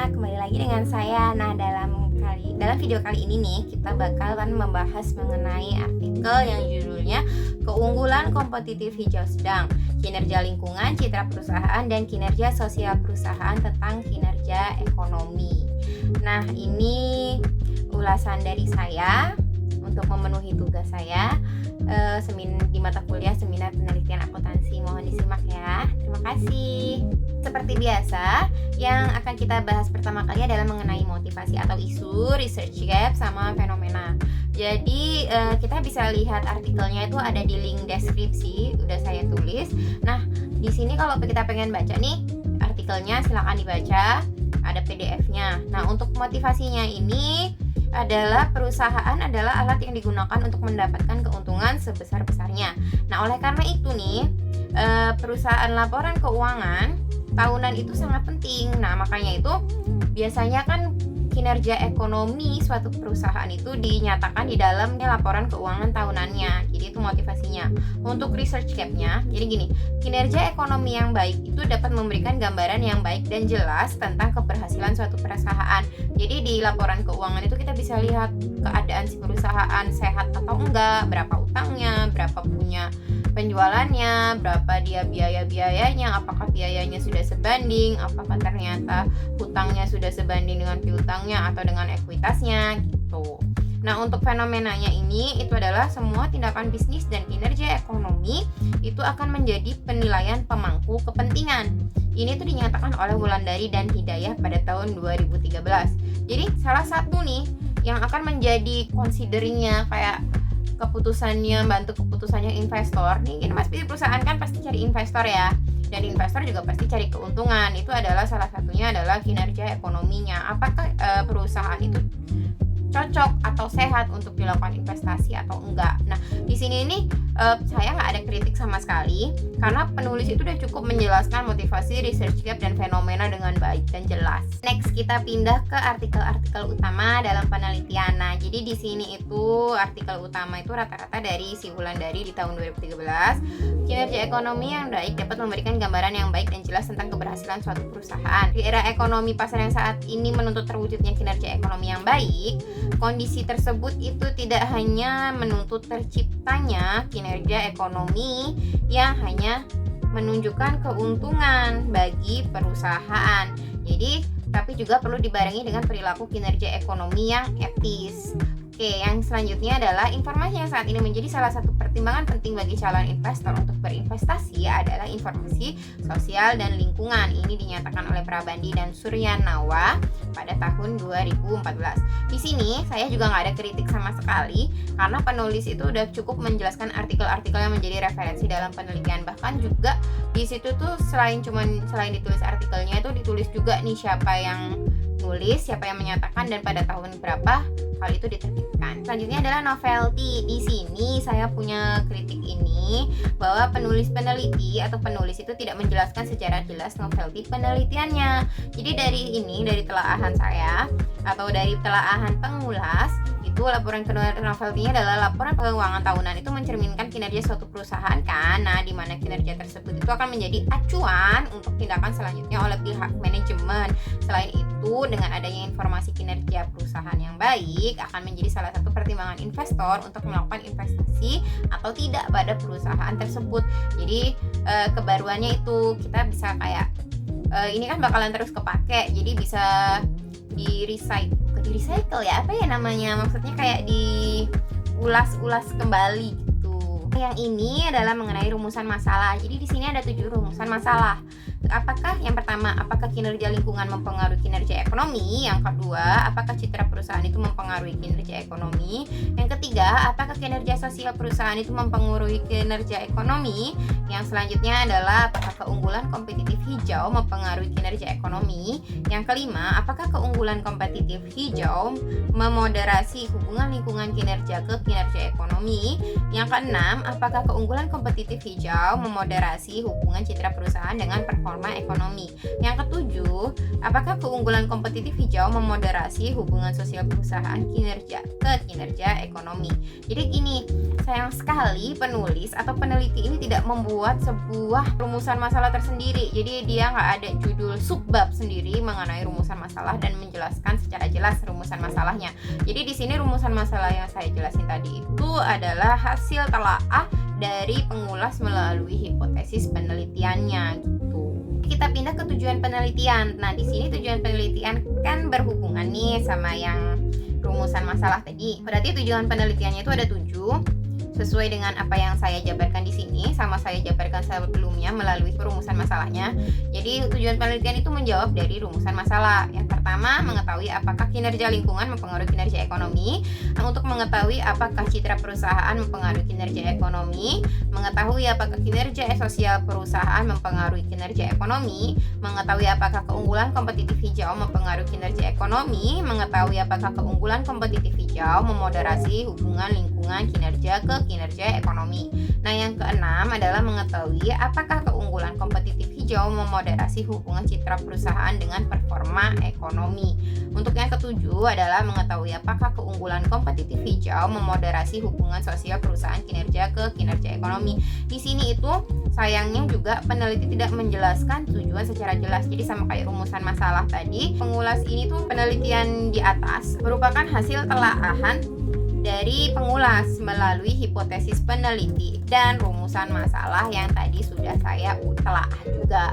kembali lagi dengan saya. Nah, dalam video kali ini nih, kita bakalan membahas mengenai artikel yang judulnya Keunggulan Kompetitif Hijau Sedang, Kinerja Lingkungan, Citra Perusahaan, dan Kinerja Sosial Perusahaan tentang Kinerja Ekonomi. Nah, ini ulasan dari saya untuk memenuhi tugas saya di mata kuliah Seminar Penelitian Akuntansi. Mohon disimak ya. Terima kasih. Seperti biasa, yang akan kita bahas pertama kali adalah mengenai motivasi atau isu, research gap, sama fenomena. Jadi kita bisa lihat artikelnya itu ada di link deskripsi, udah saya tulis. Nah, di sini kalau kita pengen baca nih artikelnya, silakan dibaca, ada PDF-nya. Nah, untuk motivasinya ini adalah perusahaan adalah alat yang digunakan untuk mendapatkan keuntungan sebesar-besarnya. Nah, oleh karena itu nih, perusahaan laporan keuangan tahunan itu sangat penting. Nah, makanya itu biasanya kan kinerja ekonomi suatu perusahaan itu dinyatakan di dalamnya laporan keuangan tahunannya. Jadi itu motivasinya. Untuk research gap-nya, jadi gini, kinerja ekonomi yang baik itu dapat memberikan gambaran yang baik dan jelas tentang keberhasilan suatu perusahaan. Jadi di laporan keuangan itu kita bisa lihat keadaan si perusahaan sehat atau enggak, berapa utangnya, berapa punya penjualannya, berapa dia biaya-biayanya, apakah biayanya sudah sebanding, apakah ternyata hutangnya sudah sebanding dengan piutangnya atau dengan ekuitasnya gitu. Nah, untuk fenomenanya ini itu adalah semua tindakan bisnis dan kinerja ekonomi itu akan menjadi penilaian pemangku kepentingan. Ini tuh dinyatakan oleh Wulandari dan Hidayah pada tahun 2013. Jadi salah satu nih yang akan menjadi consideringnya kayak bantu keputusannya investor nih, ini pasti perusahaan kan pasti cari investor ya, dan investor juga pasti cari keuntungan. Itu adalah salah satunya adalah kinerja ekonominya, apakah perusahaan itu cocok atau sehat untuk dilakukan investasi atau enggak. Nah, di sini ini saya nggak ada kritik sama sekali karena penulis itu udah cukup menjelaskan motivasi, research gap, dan fenomena dengan baik dan jelas. Next, kita pindah ke artikel-artikel utama dalam penelitian. Nah, jadi di sini itu artikel utama itu rata-rata dari si Wulandari di tahun 2013. Kinerja ekonomi yang baik dapat memberikan gambaran yang baik dan jelas tentang keberhasilan suatu perusahaan. Di era ekonomi pasar yang saat ini menuntut terwujudnya kinerja ekonomi yang baik, kondisi tersebut itu tidak hanya menuntut terciptanya kinerja ekonomi yang hanya menunjukkan keuntungan bagi perusahaan. Jadi, tapi juga perlu dibarengi dengan perilaku kinerja ekonomi yang etis. Oke, yang selanjutnya adalah informasi yang saat ini menjadi salah satu pertimbangan penting bagi calon investor untuk berinvestasi adalah informasi sosial dan lingkungan. Ini dinyatakan oleh Prabandi dan Suryanawa pada tahun 2014. Di sini saya juga nggak ada kritik sama sekali karena penulis itu udah cukup menjelaskan artikel-artikel yang menjadi referensi dalam penelitian. Bahkan juga di situ tuh selain ditulis artikelnya itu ditulis juga nih siapa yang nulis, siapa yang menyatakan, dan pada tahun berapa hal itu diterbitkan. Selanjutnya adalah novelty. Di sini saya punya kritik ini bahwa penulis itu tidak menjelaskan secara jelas novelty penelitiannya. Jadi dari telaahan saya atau dari telaahan pengulas itu laporan novelty-nya adalah laporan keuangan tahunan itu mencerminkan kinerja suatu perusahaan kan. Nah, di mana kinerja tersebut itu akan menjadi acuan untuk tindakan selanjutnya oleh pihak manajemen. Selain itu, dengan adanya informasi kinerja perusahaan yang baik akan menjadi salah satu pertimbangan investor untuk melakukan investasi atau tidak pada perusahaan tersebut. Jadi kebaruannya itu kita bisa kayak ini kan bakalan terus kepake, jadi bisa di recycle ya, apa ya namanya, maksudnya kayak diulas kembali gitu. Yang ini adalah mengenai rumusan masalah. Jadi di sini ada 7 rumusan masalah. Yang pertama, apakah kinerja lingkungan mempengaruhi kinerja ekonomi? Yang kedua, apakah citra perusahaan itu mempengaruhi kinerja ekonomi? Yang ketiga, apakah kinerja sosial perusahaan itu mempengaruhi kinerja ekonomi? Yang selanjutnya adalah apakah keunggulan kompetitif hijau mempengaruhi kinerja ekonomi? Yang kelima, apakah keunggulan kompetitif hijau memoderasi hubungan lingkungan kinerja ke kinerja ekonomi? Yang keenam, apakah keunggulan kompetitif hijau memoderasi hubungan citra perusahaan dengan performa ekonomi? Yang ketujuh, Apakah keunggulan kompetitif hijau memoderasi hubungan sosial perusahaan ke kinerja ekonomi? Jadi gini, sayang sekali penulis atau peneliti ini tidak membuat sebuah rumusan masalah tersendiri. Jadi dia nggak ada judul subbab sendiri mengenai rumusan masalah dan menjelaskan secara jelas rumusan masalahnya. Jadi di sini rumusan masalah yang saya jelasin tadi itu adalah hasil telaah dari pengulas melalui hipotesis penelitiannya gitu. Kita pindah ke tujuan penelitian. Nah, di sini tujuan penelitian kan berhubungan nih sama yang rumusan masalah tadi. Berarti tujuan penelitiannya itu ada 7 sesuai dengan apa yang saya jabarkan di sini sama saya jabarkan sebelumnya melalui rumusan masalahnya. Jadi tujuan penelitian itu menjawab dari rumusan masalah. Yang pertama, mengetahui apakah kinerja lingkungan mempengaruhi kinerja ekonomi. Untuk mengetahui apakah citra perusahaan mempengaruhi kinerja ekonomi, mengetahui apakah kinerja sosial perusahaan mempengaruhi kinerja ekonomi, mengetahui apakah keunggulan kompetitif hijau mempengaruhi kinerja ekonomi, mengetahui apakah keunggulan kompetitif hijau memoderasi hubungan lingkungan kinerja ke kinerja ekonomi. Nah, yang keenam adalah mengetahui apakah keunggulan kompetitif hijau memoderasi hubungan citra perusahaan dengan performa ekonomi. Untuk yang ketujuh adalah mengetahui apakah keunggulan kompetitif hijau memoderasi hubungan sosial perusahaan kinerja ke kinerja ekonomi. Di sini itu sayangnya juga peneliti tidak menjelaskan tujuan secara jelas. Jadi sama kayak rumusan masalah tadi, pengulas ini tuh penelitian di atas merupakan hasil telaahan dari pengulas melalui hipotesis peneliti dan rumusan masalah yang tadi sudah saya telaah juga.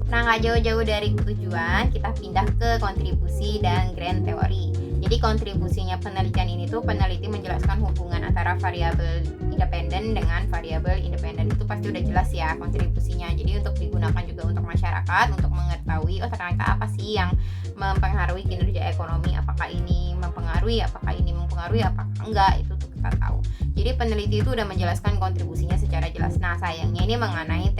Nah, nggak jauh-jauh dari tujuan, kita pindah ke kontribusi dan grand teori. Jadi kontribusinya penelitian ini tuh peneliti menjelaskan hubungan antara variabel independen dengan variabel independen. Itu pasti udah jelas ya kontribusinya. Jadi untuk digunakan juga untuk masyarakat untuk mengetahui ternyata apa sih yang mempengaruhi kinerja ekonomi, apakah ini mempengaruhi, apakah enggak, itu tuh kita tahu. Jadi peneliti itu udah menjelaskan kontribusinya secara jelas. Nah, sayangnya ini mengenai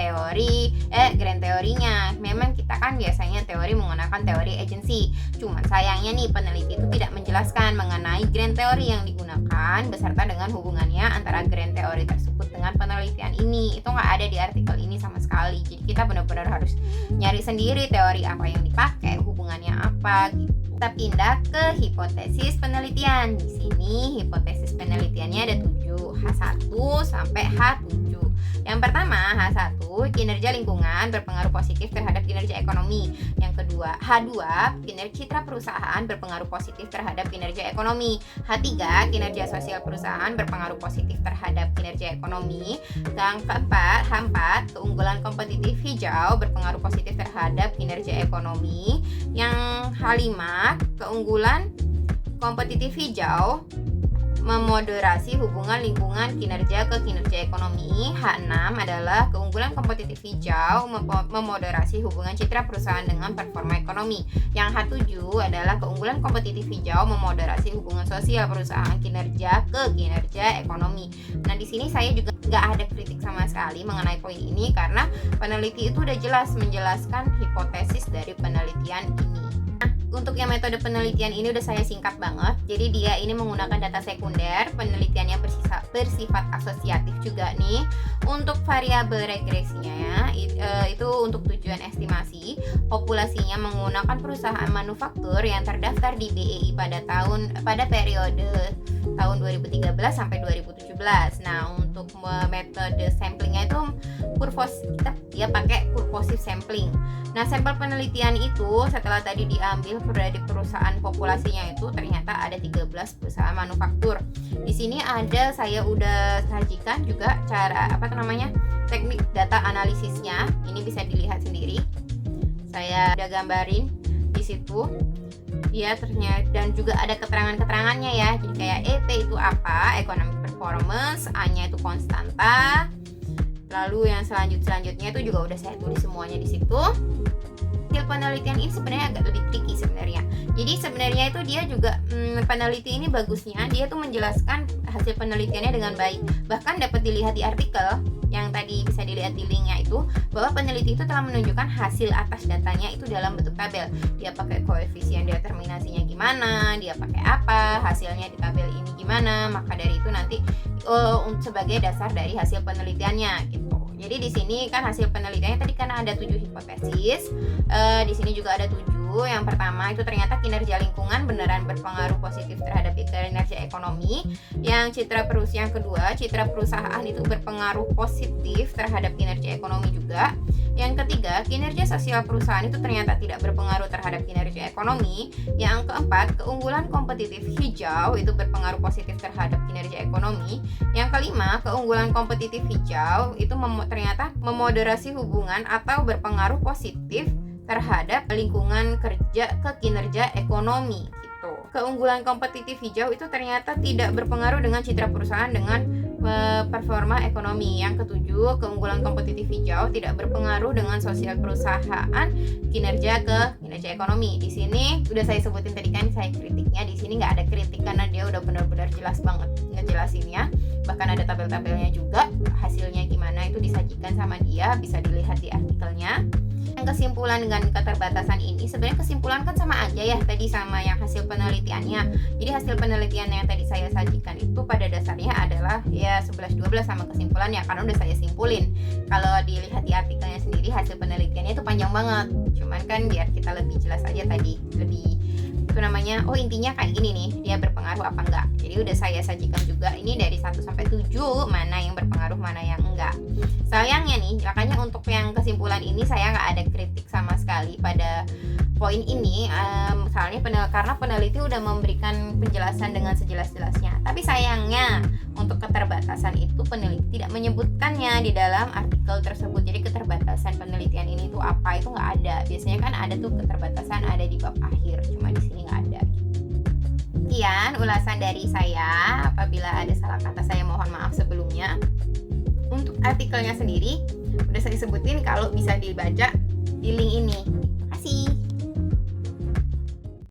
grand teorinya. Memang kita kan biasanya teori menggunakan teori agency. Cuman sayangnya nih peneliti itu tidak menjelaskan mengenai grand teori yang digunakan beserta dengan hubungannya antara grand teori tersebut dengan penelitian ini. Itu nggak ada di artikel ini sama sekali. Jadi kita benar-benar harus nyari sendiri teori apa yang dipakai, hubungannya apa gitu. Kita pindah ke hipotesis penelitian. Di sini hipotesis penelitiannya ada 7, H1 sampai H7. Yang pertama, H1, kinerja lingkungan berpengaruh positif terhadap kinerja ekonomi. Yang kedua, H2, kinerja citra perusahaan berpengaruh positif terhadap kinerja ekonomi. H3, kinerja sosial perusahaan berpengaruh positif terhadap kinerja ekonomi. Yang keempat, H4, keunggulan kompetitif hijau berpengaruh positif terhadap kinerja ekonomi. Yang H5, keunggulan kompetitif hijau memoderasi hubungan lingkungan kinerja ke kinerja ekonomi. H6 adalah keunggulan kompetitif hijau memoderasi hubungan citra perusahaan dengan performa ekonomi. Yang H7 adalah keunggulan kompetitif hijau memoderasi hubungan sosial perusahaan kinerja ke kinerja ekonomi. Nah, di sini saya juga nggak ada kritik sama sekali mengenai poin ini karena peneliti itu udah jelas menjelaskan hipotesis dari penelitian ini. Untuk yang metode penelitian ini udah saya singkat banget. Jadi dia ini menggunakan data sekunder, penelitiannya bersifat asosiatif juga nih. Untuk variabel regresinya ya, itu untuk tujuan estimasi populasinya menggunakan perusahaan manufaktur yang terdaftar di BEI pada periode tahun 2013 sampai 2017. Nah, untuk metode samplingnya itu dia pakai purposive sampling. Nah, sampel penelitian itu setelah tadi diambil dari perusahaan populasinya itu ternyata ada 13 perusahaan manufaktur. Di sini saya udah sajikan juga teknik data analisisnya. Ini bisa dilihat sendiri. Saya udah gambarin di situ. Dia ternyata dan juga ada keterangan-keterangannya ya. Jadi kayak EP itu apa? Economic performance, A-nya itu konstanta. Lalu yang selanjutnya itu juga udah saya tulis semuanya di situ. Hasil penelitian ini sebenarnya agak lebih tricky sebenarnya. Jadi sebenarnya itu dia juga peneliti ini bagusnya dia tuh menjelaskan hasil penelitiannya dengan baik. Bahkan dapat dilihat di artikel yang tadi bisa dilihat di linknya itu bahwa peneliti itu telah menunjukkan hasil atas datanya itu dalam bentuk tabel. Dia pakai koefisien determinasinya gimana, dia pakai apa, hasilnya di tabel ini gimana. Maka dari itu nanti sebagai dasar dari hasil penelitiannya gitu. Jadi Jadi di sini kan hasil penelitiannya tadi karena ada 7 hipotesis. Di sini juga ada 7. Yang pertama itu ternyata kinerja lingkungan beneran berpengaruh positif terhadap kinerja ekonomi. Yang kedua, citra perusahaan itu berpengaruh positif terhadap kinerja ekonomi juga. Yang ketiga, kinerja sosial perusahaan itu ternyata tidak berpengaruh terhadap kinerja ekonomi. Yang keempat, keunggulan kompetitif hijau itu berpengaruh positif terhadap kinerja ekonomi. Yang kelima, keunggulan kompetitif hijau itu ternyata memoderasi hubungan atau berpengaruh positif terhadap lingkungan kerja ke kinerja ekonomi gitu. Keunggulan kompetitif hijau itu ternyata tidak berpengaruh dengan citra perusahaan dengan performa ekonomi. Yang ketujuh, keunggulan kompetitif hijau tidak berpengaruh dengan sosial perusahaan kinerja ke kinerja ekonomi. Di sini udah saya sebutin tadi kan saya kritiknya, di sini nggak ada kritik karena dia udah benar-benar jelas banget ngejelasinnya. Bahkan ada tabel-tabelnya juga, hasilnya gimana itu disajikan sama dia, bisa dilihat di artikelnya. Yang kesimpulan dengan keterbatasan ini, sebenarnya kesimpulan kan sama aja ya tadi sama yang hasil penelitiannya. Jadi hasil penelitian yang tadi saya sajikan itu pada dasarnya adalah ya 11-12 sama kesimpulannya, karena udah saya simpulin. Kalau dilihat di artikelnya sendiri hasil penelitiannya itu panjang banget. Cuman kan biar kita lebih jelas aja tadi, lebih itu namanya, oh intinya kayak gini nih, dia berpengaruh apa enggak. Jadi udah saya sajikan juga ini dari 1 sampai 7 mana yang berpengaruh, mana yang enggak. Sayangnya nih, makanya untuk yang kesimpulan ini saya nggak ada kritik sama sekali pada poin ini, misalnya karena peneliti udah memberikan penjelasan dengan sejelas-jelasnya. Tapi sayangnya untuk keterbatasan itu peneliti tidak menyebutkannya di dalam artikel tersebut. Jadi keterbatasan penelitian ini tuh apa, itu nggak ada. Biasanya kan ada tuh keterbatasan ada di bab akhir, cuma di sini nggak ada. Sekian ulasan dari saya. Apabila ada salah kata saya mohon maaf sebelumnya. Untuk artikelnya sendiri udah saya sebutin, kalau bisa dibaca di link ini. Terima kasih.